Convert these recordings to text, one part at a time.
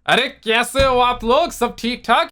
अरे कैसे हो आप लोग सब ठीक ठाक?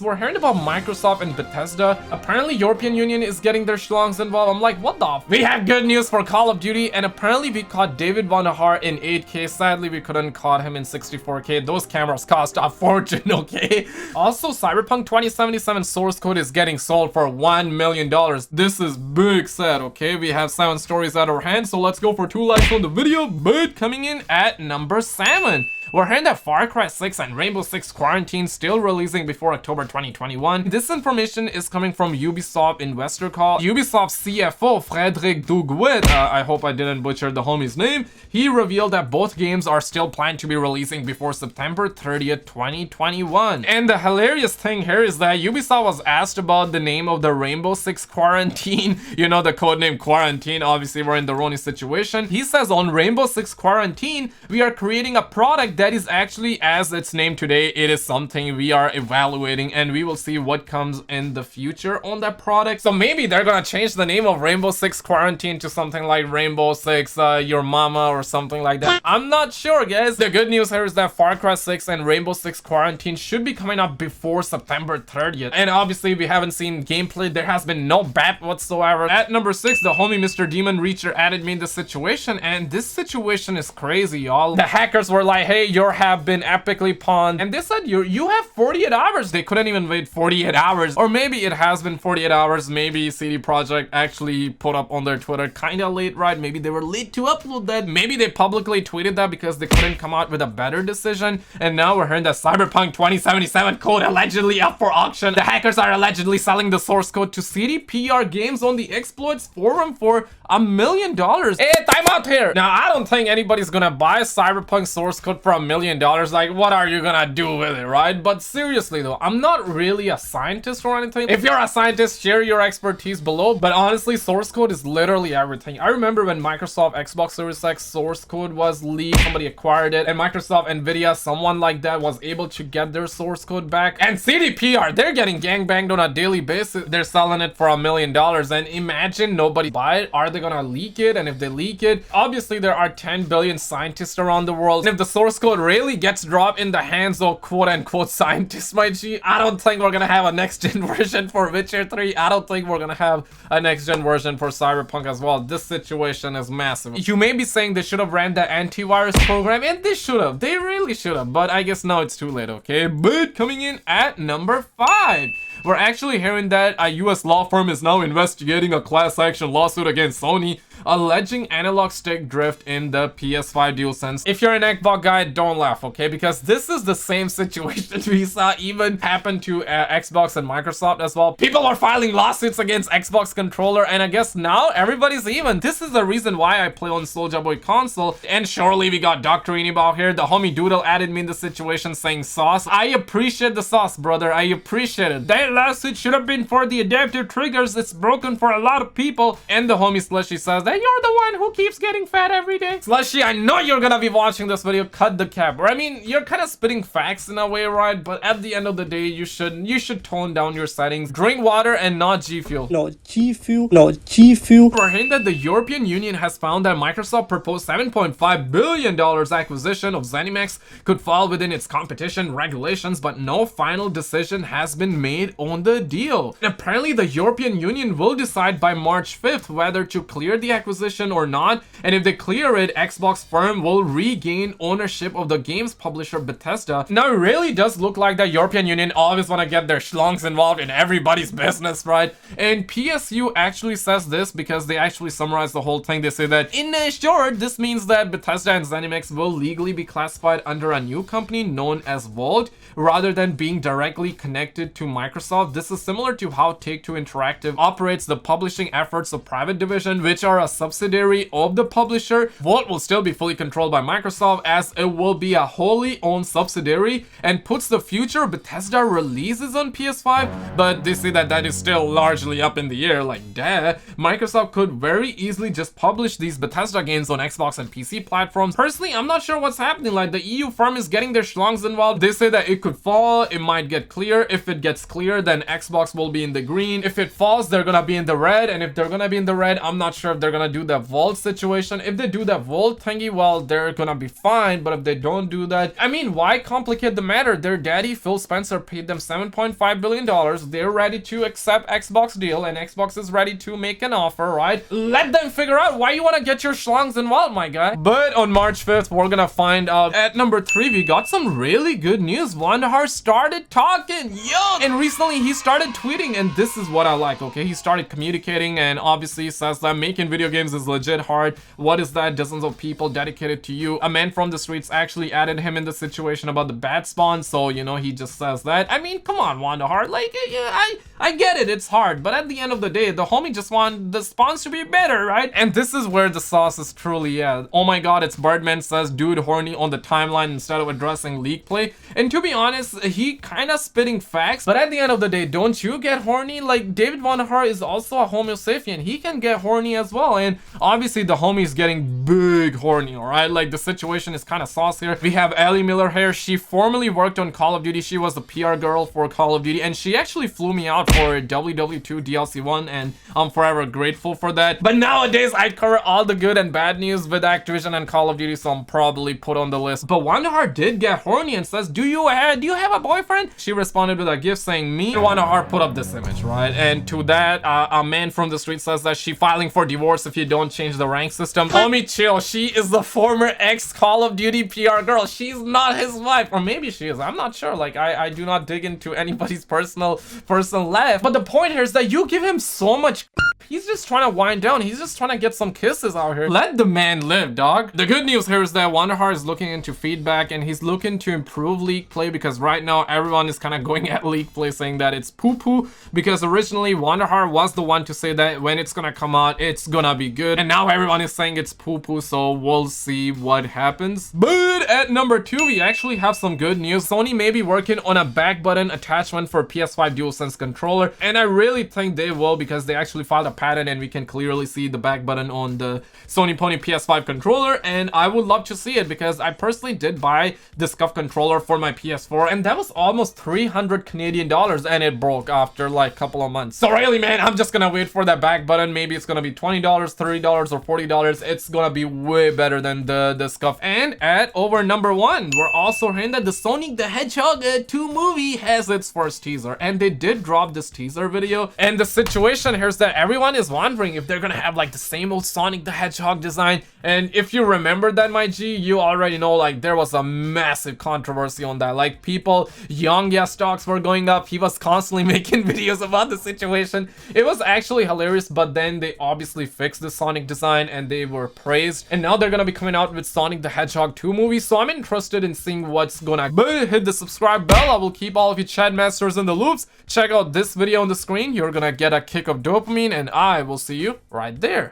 We're hearing about Microsoft and Bethesda. Apparently European Union is getting their schlongs involved. I'm like, what the f? We have good news for Call of Duty, and apparently we caught David Vonderhaar in 8K. Sadly, we couldn't caught him in 64K. Those cameras cost a fortune, okay? Also, Cyberpunk 2077 source code is getting sold for $1 million. This is big sad, okay? We have 7 stories at our hand, so let's go for 2 likes on the video. But coming in at number 7. We're hearing that Far Cry 6 and Rainbow Six Quarantine still releasing before October 2021. This information is coming from Ubisoft investor call. Ubisoft CFO Frederick Dugwit, I hope I didn't butcher the homie's name, he revealed that both games are still planned to be releasing before September 30th, 2021. And the hilarious thing here is that Ubisoft was asked about the name of the Rainbow Six Quarantine, you know, the codename Quarantine. Obviously we're in the Ronnie situation. He says on Rainbow Six Quarantine, we are creating a product that is actually, as its name today, it is something we are evaluating, and we will see what comes in the future on that product. So maybe they're gonna change the name of Rainbow Six Quarantine to something like Rainbow Six Your Mama or something like that. I'm not sure, guys. The good news here is that Far Cry 6 and Rainbow Six Quarantine should be coming up before September 30th. And obviously we haven't seen gameplay. There has been no bat whatsoever. At number 6, the homie Mr. Demon Reacher added me in the situation, and this situation is crazy, y'all. The hackers were like, hey, you have been epically pawned, and they said you have 48 hours. They couldn't even wait 48 hours, or maybe it has been 48 hours. Maybe CD Projekt actually put up on their Twitter kind of late, right? Maybe they were late to upload that. Maybe they publicly tweeted that because they couldn't come out with a better decision. And now we're hearing that Cyberpunk 2077 code allegedly up for auction. The hackers are allegedly selling the source code to CDPR Games on the Exploits forum for $1 million. Hey, time out here. Now, I don't think anybody's gonna buy Cyberpunk source code for $1 million. Like, what are you gonna do with it, right? But seriously though, I'm not really a scientist or anything. If you're a scientist, share your expertise below. But honestly, source code is literally everything. I remember when Microsoft Xbox Series X source code was leaked, somebody acquired it, and Microsoft, Nvidia, someone like that was able to get their source code back. And CDPR, they're getting gangbanged on a daily basis. They're selling it for $1 million. And imagine nobody buy it. Are they gonna leak it? And if they leak it, obviously there are 10 billion scientists around the world. And if the source code really gets dropped in the hands of quote-unquote scientists, my G, I don't think we're gonna have a next-gen version for Witcher 3. I don't think we're gonna have a next-gen version for Cyberpunk as well. This situation is massive. You may be saying they should have ran the antivirus program, and they should have. They really should have. But I guess now it's too late, okay? But coming in at number 5. We're actually hearing that a US law firm is now investigating a class action lawsuit against Sony, alleging analog stick drift in the PS5 DualSense. If you're an Xbox guy, don't laugh, okay? Because this is the same situation we saw even happen to Xbox and Microsoft as well. People are filing lawsuits against Xbox controller, and I guess now everybody's even. This is the reason why I play on Soulja Boy console. And surely we got Dr. Inibao here. The homie Doodle added me in the situation saying sauce. I appreciate the sauce, brother. I appreciate it. That lawsuit should have been for the adaptive triggers. It's broken for a lot of people. And the homie Slushy says that you're the one who keeps getting fat every day. Slushy, I know you're gonna be watching this video. Cut the cap. Or I mean, you're kind of spitting facts in a way, right? But at the end of the day, you should tone down your settings. Drink water and not G Fuel. Not G Fuel. Not G Fuel. We're hearing that the European Union has found that Microsoft proposed $7.5 billion acquisition of ZeniMax could fall within its competition regulations, but no final decision has been made on the deal. And apparently the European Union will decide by March 5th whether to clear the acquisition or not, and if they clear it, Xbox firm will regain ownership of the games publisher Bethesda. Now it really does look like the European Union always want to get their schlongs involved in everybody's business, right? And PSU actually says this because they actually summarize the whole thing. They say that in short, this means that Bethesda and ZeniMax will legally be classified under a new company known as Vault rather than being directly connected to Microsoft. This is similar to how Take-Two Interactive operates the publishing efforts of Private Division, which are a subsidiary of the publisher. Vault will still be fully controlled by Microsoft as it will be a wholly owned subsidiary and puts the future Bethesda releases on PS5, but they say that that is still largely up in the air. Like, duh. Microsoft could very easily just publish these Bethesda games on Xbox and PC platforms. Personally, I'm not sure what's happening. Like, the EU firm is getting their schlongs involved. They say that it could fall, it might get clear. If it gets clear, then Xbox will be in the green. If it falls, they're gonna be in the red, and if they're gonna be in the red, I'm not sure if they're gonna do the vault situation. If they do that vault thingy, well, they're gonna be fine, but if they don't do that, I mean, why complicate the matter? Their daddy Phil Spencer paid them $7.5 billion. They're ready to accept Xbox deal, and Xbox is ready to make an offer, right? Let them figure out why you want to get your schlongs involved, my guy. But on March 5th, we're gonna find out. At number 3, we got some really good news. Vonderhaar started talking, yo! And recently he started tweeting, and this is what I like, okay? He started communicating, and obviously says that making video games is legit hard. What is that? Dozens of people dedicated to you. A man from the streets actually added him in the situation about the bad spawn, so you know, he just says that. I mean, come on, Vonderhaar, like, yeah, I get it, it's hard, but at the end of the day, the homie just want the spawns to be better, right? And this is where the sauce is truly, yeah. Oh my god, it's Birdman says dude horny on the timeline instead of addressing leak play. And to be honest, he kind of spitting facts, but at the end of the day, don't you get horny? Like, David Vonderhaar is also a homo sapien. He can get horny as well, and obviously the homie is getting big horny, alright? Like, the situation is kind of sauce here. We have Ellie Miller here. She formerly worked on Call of Duty. She was the PR girl for Call of Duty, and she actually flew me out for WW2 DLC 1, and I'm forever grateful for that. But nowadays, I cover all the good and bad news with Activision and Call of Duty, so I'm probably put on the list. But Vonderhaar did get horny and says, do you have a boyfriend? She responded with a gift saying, me. Vonderhaar put up this image, right? And to that, a man from the street says that she filing for divorce if you don't change the rank system. Homie, chill. She is the former ex Call of Duty PR girl. She's not his wife, or maybe she is. I'm not sure. Like, I do not dig into anybody's personal life. But the point here is that you give him so much. He's just trying to wind down. He's just trying to get some kisses out here. Let the man live, dog. The good news here is that Vonderhaar is looking into feedback, and he's looking to improve league play, because right now everyone is kind of going at league play saying that it's poo-poo, because originally Vonderhaar was the one to say that when it's gonna come out, it's gonna be good, and now everyone is saying it's poo-poo, so we'll see what happens. But at number 2, we actually have some good news. Sony may be working on a back button attachment for PS5 DualSense controller, and I really think they will, because they actually filed a patent and we can clearly see the back button on the Sony Pony PS5 controller, and I would love to see it, because I personally did buy the scuff controller for my PS4, and that was almost 300 Canadian dollars, and it broke after like a couple of months. So really, man, I'm just gonna wait for that back button. Maybe it's gonna be $20, $30, or $40. It's gonna be way better than the scuff. And at over number 1, we're also hearing that the Sonic the Hedgehog 2 movie has its first teaser, and they did drop this teaser video. And the situation here is that everyone is wondering if they're gonna have like the same old Sonic the Hedgehog design. And if you remember that, my G, you already know, like, there was a massive controversy on that. Like, people, young stocks were going up. He was constantly making videos about the situation. It was actually hilarious, but then they obviously fixed the Sonic design and they were praised, and now they're gonna be coming out with Sonic the Hedgehog 2 movie, so I'm interested in seeing what's gonna. But hit the subscribe bell. I will keep all of you chat masters in the loops. Check out this video on the screen. You're gonna get a kick of dopamine, and I will see you right there.